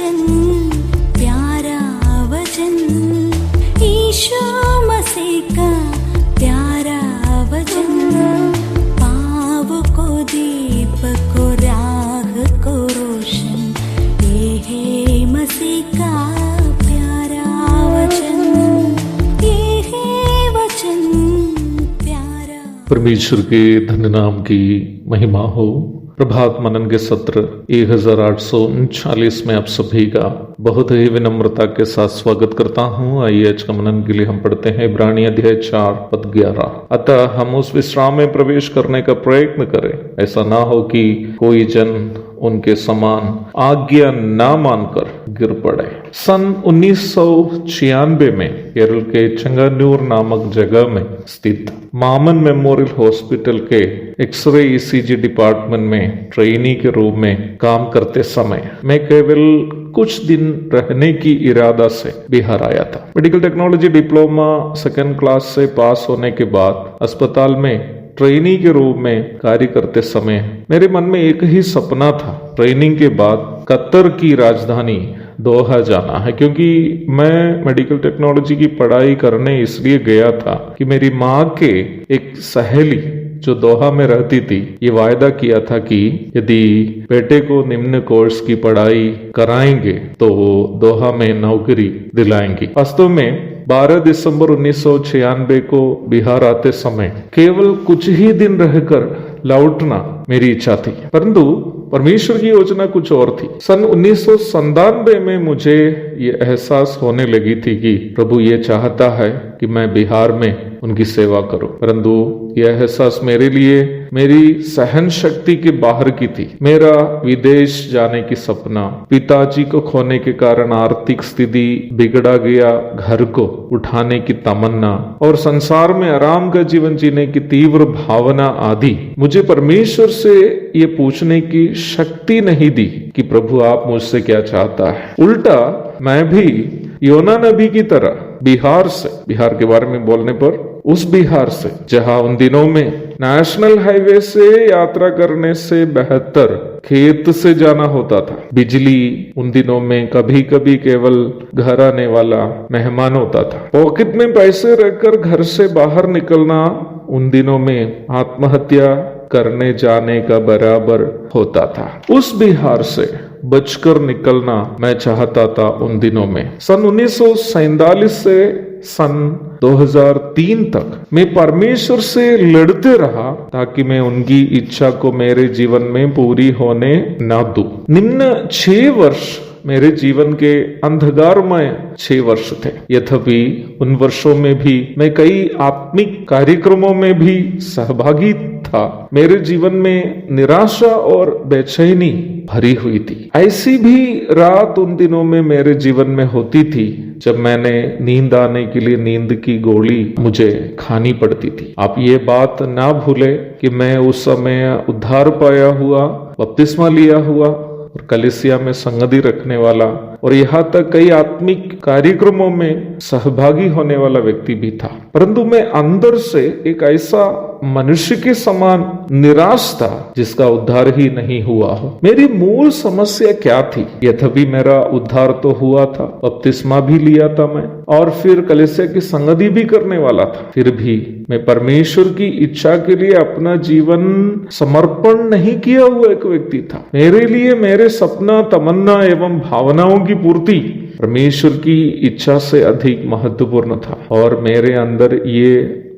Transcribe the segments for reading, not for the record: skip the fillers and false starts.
वचन, प्यारा वचन, ईशो मसीह का प्यारा वचन, पाव को दीप को राह को रोशन, ये है मसीह का प्यारा वचन, ये है वचन प्यारा। परमेश्वर के धन्य नाम की महिमा हो। प्रभात मनन के सत्र 1839 में आप सभी का बहुत ही विनम्रता के साथ स्वागत करता हूँ। आइए आज का मनन के लिए हम पढ़ते हैं इब्रानी अध्याय 4 पद 11। अतः हम उस विश्राम में प्रवेश करने का प्रयत्न करें, ऐसा ना हो कि कोई जन उनके समान आज्ञा ना मानकर गिर पड़े। सन 1996 में केरल के चंगानूर नामक जगह में स्थित मामन मेमोरियल हॉस्पिटल के एक्सरे ईसीजी डिपार्टमेंट में ट्रेनी के रूप में काम करते समय मैं केवल कुछ दिन रहने की इरादा से बिहार आया था। Medical technology diploma 2nd class से पास होने के बाद अस्पताल में ट्रेनी के रूप में कार्य करते समय मेरे मन में एक ही सपना था, ट्रेनिंग के बाद कतर की राजधानी दोहा जाना है। क्योंकि मैं मेडिकल टेक्नोलॉजी की पढ़ाई करने इसलिए गया था कि मेरी माँ के एक सहेली जो दोहा में रहती थी, ये वायदा किया था कि यदि बेटे को निम्न कोर्स की पढ़ाई कराएंगे तो दोहा में नौकरी दिलाएंगी। वास्तव में 12 दिसंबर 1996 को बिहार आते समय केवल कुछ ही दिन रहकर लौटना मेरी इच्छा थी, परंतु परमेश्वर की योजना कुछ और थी। सन 1997 में मुझे ये एहसास होने लगी थी कि प्रभु ये चाहता है कि मैं बिहार में उनकी सेवा करूं, परंतु यह एहसास मेरे लिए मेरी सहन शक्ति के बाहर की थी। मेरा विदेश जाने की सपना, पिताजी को खोने के कारण आर्थिक स्थिति बिगड़ा गया घर को उठाने की तमन्ना और संसार में आराम का जीवन जीने की तीव्र भावना आदि मुझे परमेश्वर से ये पूछने की शक्ति नहीं दी कि प्रभु आप मुझसे क्या चाहता है। उल्टा मैं भी योना नबी की तरह बिहार के बारे में बोलने पर उस बिहार से जहां उन दिनों में नेशनल हाईवे से यात्रा करने से बेहतर खेत से जाना होता था। बिजली उन दिनों में कभी कभी केवल घर आने वाला मेहमान होता था। पॉकेट में पैसे रखकर घर से बाहर निकलना उन दिनों में आत्महत्या करने जाने का बराबर होता था। उस बिहार से बचकर निकलना मैं चाहता था उन दिनों में। सन 1947 से सन 2003 तक मैं परमेश्वर से लड़ते रहा ताकि मैं उनकी इच्छा को मेरे जीवन में पूरी होने ना दूं। निम्न 6 वर्ष मेरे जीवन के अंधकारमय 6 वर्ष थे। यद्यपि उन वर्षों में भी मैं कई आत्मिक कार्यक्रमों में भी सहभागी था, मेरे जीवन में निराशा और बेचैनी भरी हुई थी। ऐसी भी रात उन दिनों में मेरे जीवन में होती थी जब मैंने नींद आने के लिए नींद की गोली मुझे खानी पड़ती थी। आप ये बात ना भूले कि मैं उस समय उद्धार पाया हुआ, बपतिस्मा लिया हुआ और कलीसिया में संगति रखने वाला और यहाँ तक कई आत्मिक कार्यक्रमों में सहभागी होने वाला व्यक्ति भी था, परंतु मैं अंदर से एक ऐसा मनुष्य के समान निराश था जिसका उद्धार ही नहीं हुआ हो। मेरी मूल समस्या क्या थी? यद्यपि मेरा उद्धार तो हुआ था, बपतिस्मा भी लिया था मैं और फिर कलीसिया की संगति भी करने वाला था, फिर भी मैं परमेश्वर की इच्छा के लिए अपना जीवन समर्पण नहीं किया हुआ एक व्यक्ति था। मेरे लिए मेरे सपना, तमन्ना एवं भावनाओं की पूर्ति परमेश्वर की इच्छा से अधिक महत्वपूर्ण था और मेरे अंदर ये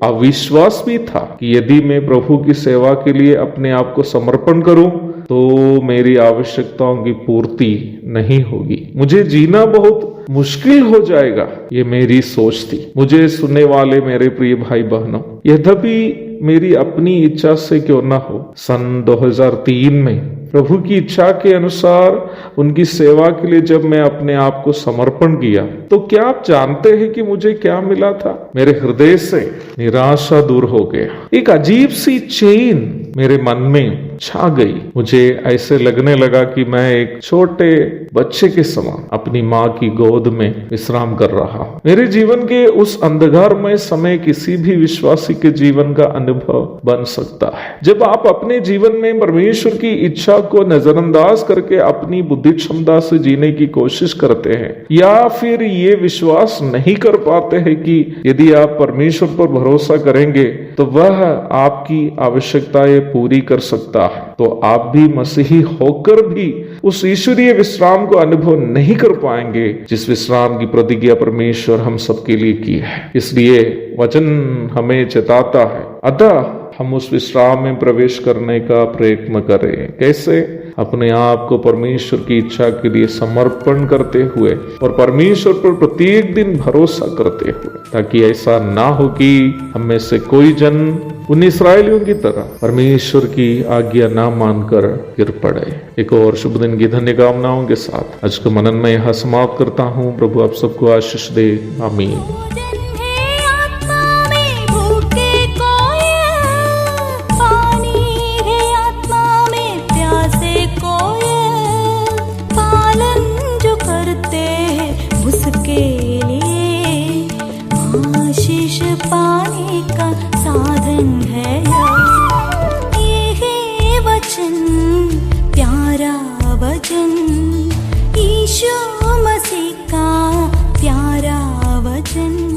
अविश्वास भी था कि यदि मैं प्रभु की सेवा के लिए अपने आप को समर्पण करूं तो मेरी आवश्यकताओं की पूर्ति नहीं होगी, मुझे जीना बहुत मुश्किल हो जाएगा। ये मेरी सोच थी। मुझे सुनने वाले मेरे प्रिय भाई बहनों, यद्यपि मेरी अपनी इच्छा से क्यों ना हो, सन 2003 में प्रभु की इच्छा के अनुसार उनकी सेवा के लिए जब मैं अपने आप को समर्पण किया तो क्या आप जानते हैं कि मुझे क्या मिला था? मेरे हृदय से निराशा दूर हो गया। एक अजीब सी चेन मेरे मन में छा गई। मुझे ऐसे लगने लगा कि मैं एक छोटे बच्चे के समान अपनी माँ की गोद में विश्राम कर रहा हूँ। मेरे जीवन के उस अंधकारमय समय किसी भी विश्वासी के जीवन का अनुभव बन सकता है। जब आप अपने जीवन में परमेश्वर की इच्छा को नजरअंदाज करके अपनी बुद्धि क्षमता से जीने की कोशिश करते हैं, या फिर ये विश्वास नहीं कर पाते हैं कि यदि आप परमेश्वर पर भरोसा करेंगे तो वह आपकी आवश्यकताएं पूरी कर सकता है, तो आप भी मसीही होकर भी उस ईश्वरीय विश्राम को अनुभव नहीं कर पाएंगे जिस विश्राम की प्रतिज्ञा परमेश्वर हम सबके लिए की है। इसलिए वचन हमें चेताता है, अतः हम उस विश्राम में प्रवेश करने का प्रयत्न करें। कैसे? अपने आप को परमेश्वर की इच्छा के लिए समर्पण करते हुए और परमेश्वर पर प्रत्येक दिन भरोसा करते हुए, ताकि ऐसा ना हो कि हम में से कोई जन उन इस्राएलियों की तरह परमेश्वर की आज्ञा ना मानकर गिर पड़े। एक और शुभ दिन की धन्य कामनाओं के साथ आज का मनन में यहाँ समाप्त करता हूँ। प्रभु आप सबको आशीष दे। आमीन। पाने का साधन है ये वचन, प्यारा वचन, यीशु मसीह का प्यारा वचन।